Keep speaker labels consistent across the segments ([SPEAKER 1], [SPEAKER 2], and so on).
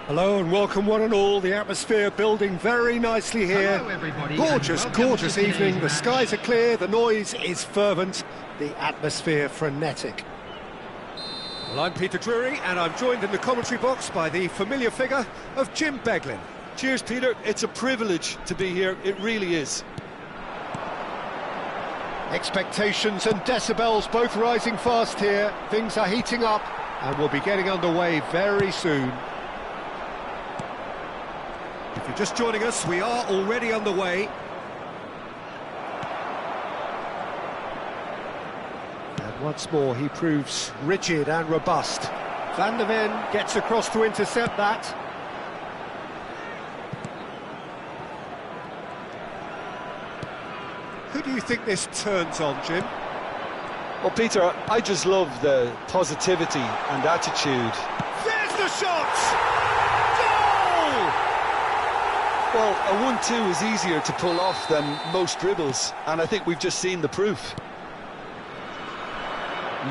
[SPEAKER 1] Hello and welcome one and all. The atmosphere building very nicely here.
[SPEAKER 2] Hello everybody.
[SPEAKER 1] Gorgeous,
[SPEAKER 2] and welcome
[SPEAKER 1] gorgeous
[SPEAKER 2] to today's
[SPEAKER 1] evening. The
[SPEAKER 2] match.
[SPEAKER 1] skies are clear, the noise is fervent, the atmosphere frenetic. Well, I'm Peter Drury and I'm joined in the commentary box by the familiar figure of Jim Beglin.
[SPEAKER 3] Cheers, Peter. It's a privilege to be here. It really is.
[SPEAKER 1] Expectations and decibels both rising fast here. Things are heating up and we'll be getting underway very soon. If you're just joining us, we are already underway. And once more, he proves rigid and robust. Van der Ven gets across to intercept that. Who do you think this turns on, Jim?
[SPEAKER 3] Well, Peter, I just love the positivity and attitude.
[SPEAKER 1] There's the shot! Goal!
[SPEAKER 3] Well, a 1-2 is easier to pull off than most dribbles, and I think we've just seen the proof.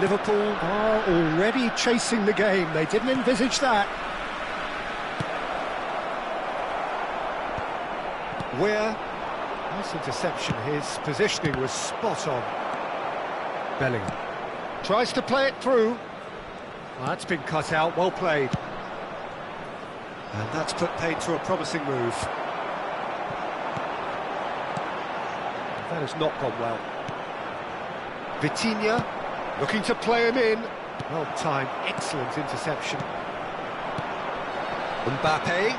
[SPEAKER 1] Liverpool are already chasing the game. They didn't envisage that. Where? Nice interception. His positioning was spot on. Bellingham tries to play it through. Well, that's been cut out. Well played. And that's put paid to a promising move. That has not gone well. Vitinha looking to play him in. Well timed, excellent interception. Mbappe.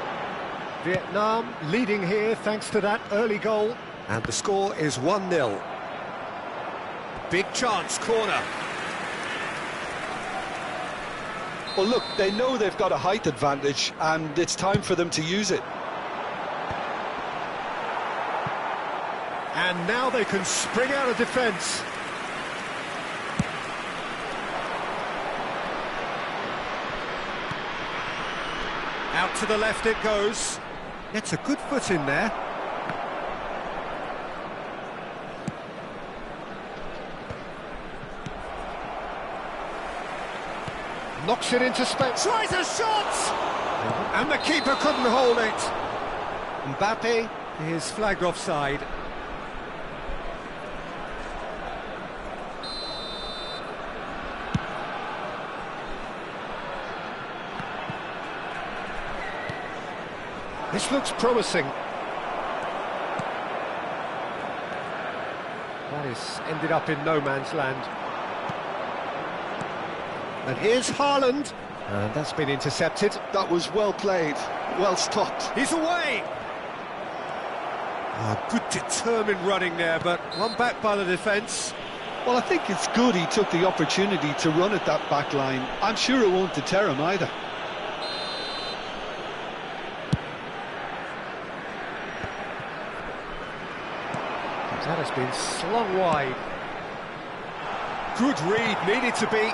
[SPEAKER 1] Vietnam leading here thanks to that early goal. And the score is 1-0. Big chance, corner.
[SPEAKER 3] Well, look, they know they've got a height advantage, and it's time for them to use it.
[SPEAKER 1] And now they can spring out of defence. Out to the left it goes. Gets a good foot in there. Knocks it into space. Tries a shot! And the keeper couldn't hold it. Mbappe is flagged offside. This looks promising. That is ended up in no man's land. And here's Haaland. And that's been intercepted.
[SPEAKER 3] That was well played, well stopped.
[SPEAKER 1] He's away! Good determined running there, but one back by the defence.
[SPEAKER 3] Well, I think it's good he took the opportunity to run at that back line. I'm sure it won't deter him either.
[SPEAKER 1] That has been slung wide. Good read, needed to be.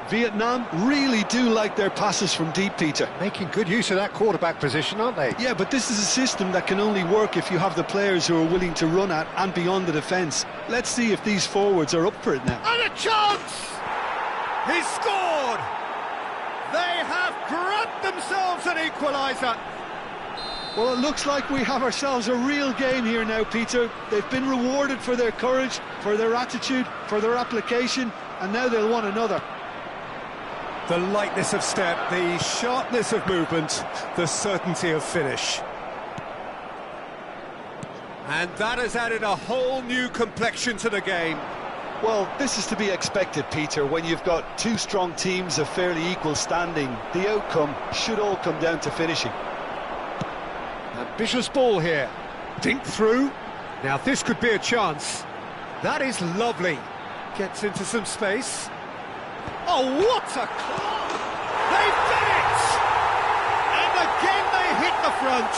[SPEAKER 3] Vietnam really do like their passes from deep, Peter.
[SPEAKER 1] Making good use of that quarterback position, aren't they?
[SPEAKER 3] Yeah, but this is a system that can only work if you have the players who are willing to run at and beyond the defence. Let's see if these forwards are up for it now.
[SPEAKER 1] And a chance! He's scored! They have grabbed themselves an equaliser.
[SPEAKER 3] Well, it looks like we have ourselves a real game here now, Peter. They've been rewarded for their courage, for their attitude, for their application, and now they'll want another.
[SPEAKER 1] The lightness of step, the sharpness of movement, the certainty of finish. And that has added a whole new complexion to the game.
[SPEAKER 3] Well, this is to be expected, Peter, when you've got two strong teams of fairly equal standing. The outcome should all come down to finishing.
[SPEAKER 1] Ambitious ball here. Dink through. Now this could be a chance. That is lovely. Gets into some space. Oh, what a claw! They've done it! And again they hit the front.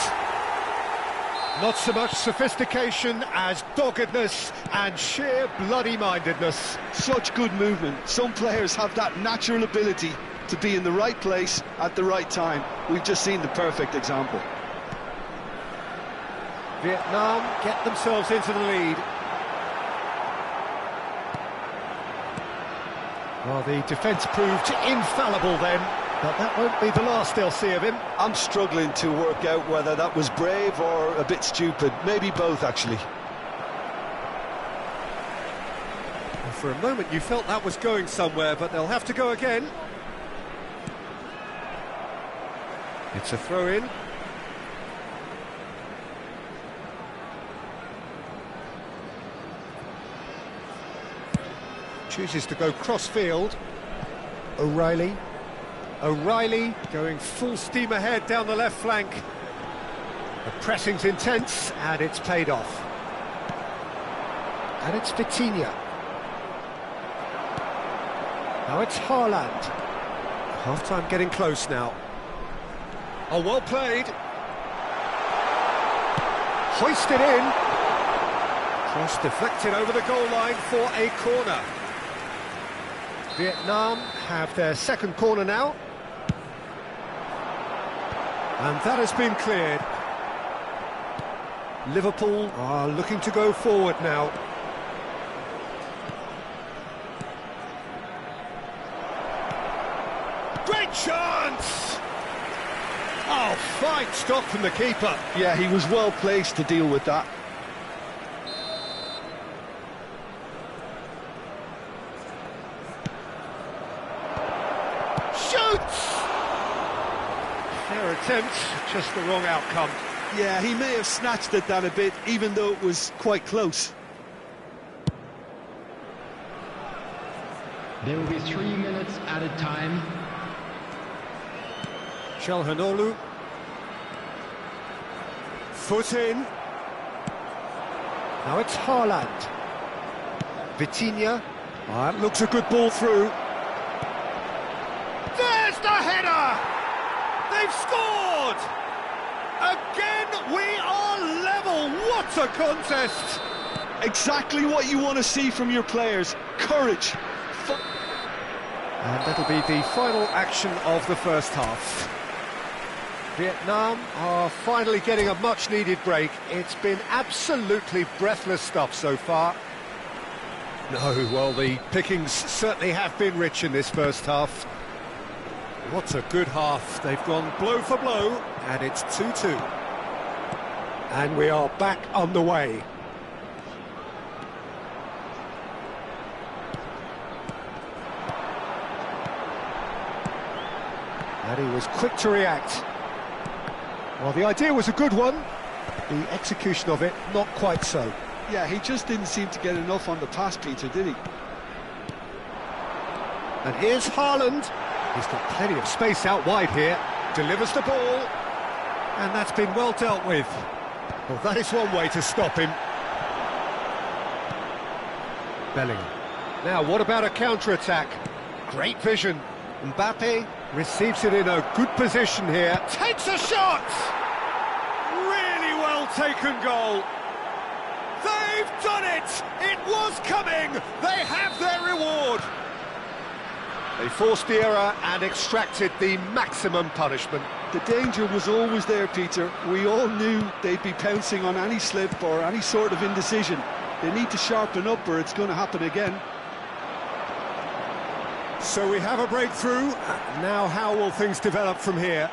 [SPEAKER 1] Not so much sophistication as doggedness and sheer bloody-mindedness.
[SPEAKER 3] Such good movement. Some players have that natural ability to be in the right place at the right time. We've just seen the perfect example.
[SPEAKER 1] Vietnam get themselves into the lead. Well, the defence proved infallible then. But that won't be the last they'll see of him.
[SPEAKER 3] I'm struggling to work out whether that was brave or a bit stupid. Maybe both, actually.
[SPEAKER 1] And for a moment you felt that was going somewhere, but they'll have to go again. It's a throw-in. Chooses to go cross-field. O'Reilly going full steam ahead down the left flank. The pressing's intense, and it's paid off. And it's Vitinha. Now it's Haaland. Half-time getting close now. Oh, well played. Hoisted in. Cross deflected over the goal line for a corner. Vietnam have their second corner now. And that has been cleared. Liverpool are looking to go forward now. Great chance! Oh, fine stop from the keeper.
[SPEAKER 3] Yeah, he was well placed to deal with that.
[SPEAKER 1] Shoots! Fair attempt, just the wrong outcome.
[SPEAKER 3] Yeah, he may have snatched it down a bit, even though it was quite close.
[SPEAKER 2] There will be 3 minutes added time.
[SPEAKER 1] Çalhanoğlu. Foot in. Now it's Haaland. Vitinha. That looks a good ball through. There's the header! They've scored! Again, we are level. What a contest!
[SPEAKER 3] Exactly what you want to see from your players. Courage.
[SPEAKER 1] And that'll be the final action of the first half. Vietnam are finally getting a much-needed break. It's been absolutely breathless stuff so far. No, well, the pickings certainly have been rich in this first half. What a good half. They've gone blow for blow, and it's 2-2. And we are back underway. And he was quick to react. Well, the idea was a good one. The execution of it, not quite so.
[SPEAKER 3] Yeah, he just didn't seem to get enough on the pass, Peter, did he?
[SPEAKER 1] And here's Haaland. He's got plenty of space out wide here. Delivers the ball. And that's been well dealt with. Well, that is one way to stop him. Bellingham. Now, what about a counter-attack? Great vision. Mbappe receives it in a good position here. Takes a shot! Really well taken goal. They've done it! It was coming! They have their reward! They forced the error and extracted the maximum punishment.
[SPEAKER 3] The danger was always there, Peter. We all knew they'd be pouncing on any slip or any sort of indecision. They need to sharpen up or it's going to happen again.
[SPEAKER 1] So we have a breakthrough. Now how will things develop from here?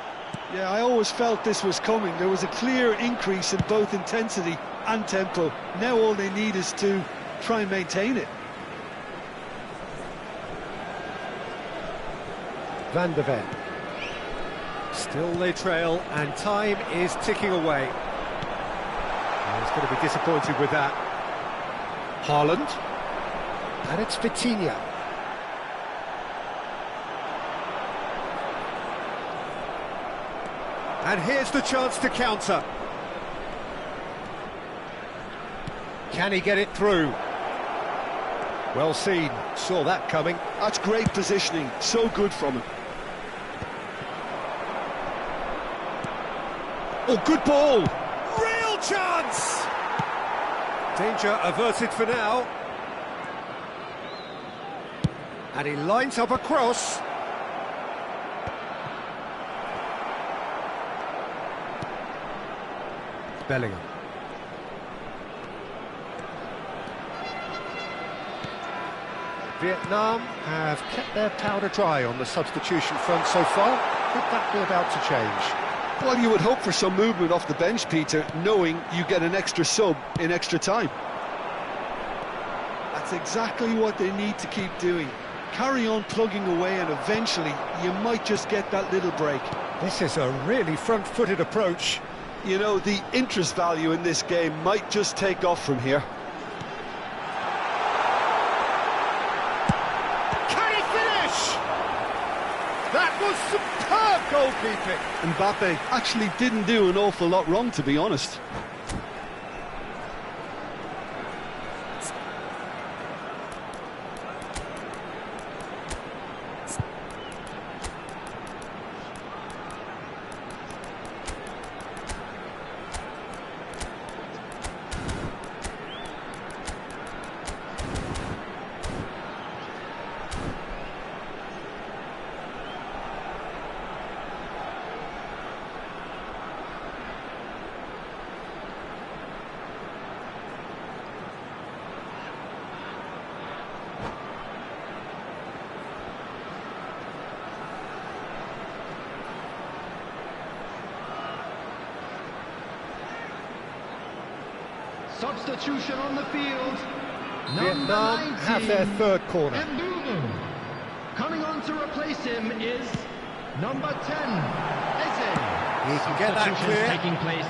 [SPEAKER 3] Yeah, I always felt this was coming. There was a clear increase in both intensity and tempo. Now all they need is to try and maintain it.
[SPEAKER 1] Van der Ven. Still they trail, and time is ticking away. He's going to be disappointed with that. Haaland. And it's Vitinha. And here's the chance to counter. Can he get it through? Well seen, saw that coming.
[SPEAKER 3] That's great positioning, so good from him.
[SPEAKER 1] Oh, good ball! Real chance! Danger averted for now. And he lines up a cross. Bellingham. Vietnam have kept their powder dry on the substitution front so far. Could that be about to change?
[SPEAKER 3] Well, you would hope for some movement off the bench, Peter, knowing you get an extra sub in extra time. That's exactly what they need to keep doing. Carry on plugging away and eventually you might just get that little break.
[SPEAKER 1] This is a really front-footed approach.
[SPEAKER 3] You know, the interest value in this game might just take off from here.
[SPEAKER 1] Can he finish? That was superb goalkeeping.
[SPEAKER 3] Mbappe actually didn't do an awful lot wrong, to be honest.
[SPEAKER 2] Substitution on the field.
[SPEAKER 1] Vietnam have their third corner.
[SPEAKER 2] Coming on to replace him is number 10, Eze.
[SPEAKER 1] He can get that clear.
[SPEAKER 2] Taking place.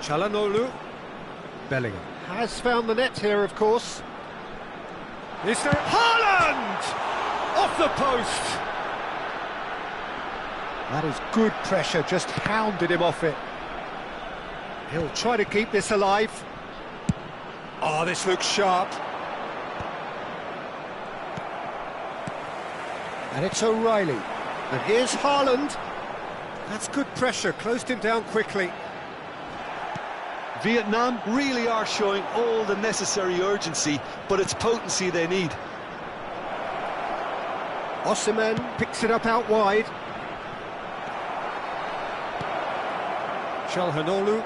[SPEAKER 1] Çalhanoğlu. Bellingham has found the net here, of course. Is there... Haaland! Off the post! That is good pressure, just hounded him off it. He'll try to keep this alive. Oh, this looks sharp. And it's O'Reilly. And here's Haaland. That's good pressure, closed him down quickly.
[SPEAKER 3] Vietnam really are showing all the necessary urgency, but it's potency they need.
[SPEAKER 1] Osimhen picks it up out wide. Çalhanoğlu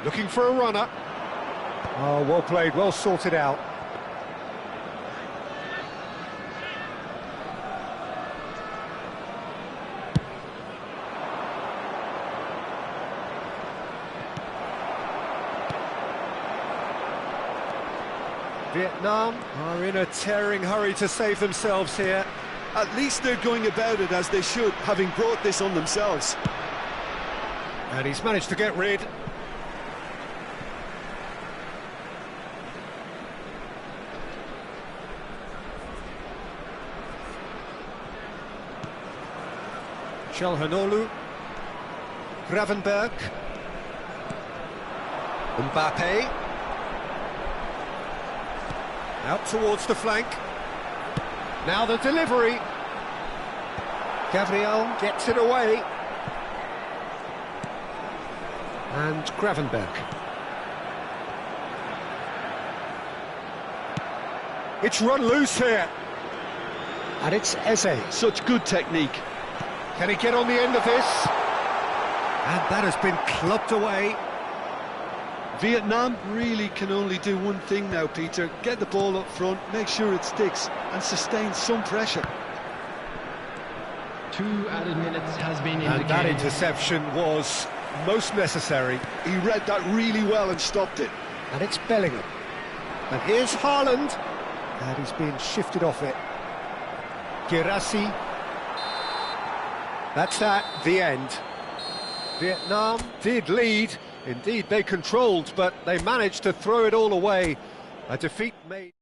[SPEAKER 1] looking for a runner. Oh, well played, well sorted out. Vietnam are in a tearing hurry to save themselves here.
[SPEAKER 3] At least they're going about it as they should, having brought this on themselves.
[SPEAKER 1] And he's managed to get rid. Çalhanoğlu. Gravenberg. Mbappe. Out towards the flank. Now the delivery. Gabriel gets it away. And Gravenberg. It's run loose here. And it's Eze.
[SPEAKER 3] Such good technique.
[SPEAKER 1] Can he get on the end of this? And that has been clubbed away.
[SPEAKER 3] Vietnam really can only do one thing now, Peter. Get the ball up front, make sure it sticks, and sustain some pressure.
[SPEAKER 2] 2 added minutes has been indicated.
[SPEAKER 1] And that interception was most necessary.
[SPEAKER 3] He read that really well and stopped it.
[SPEAKER 1] And it's Bellingham. And here's Haaland. And he's being shifted off it. Girassi. That's the end. Vietnam did lead. Indeed, they controlled, but they managed to throw it all away. A defeat made...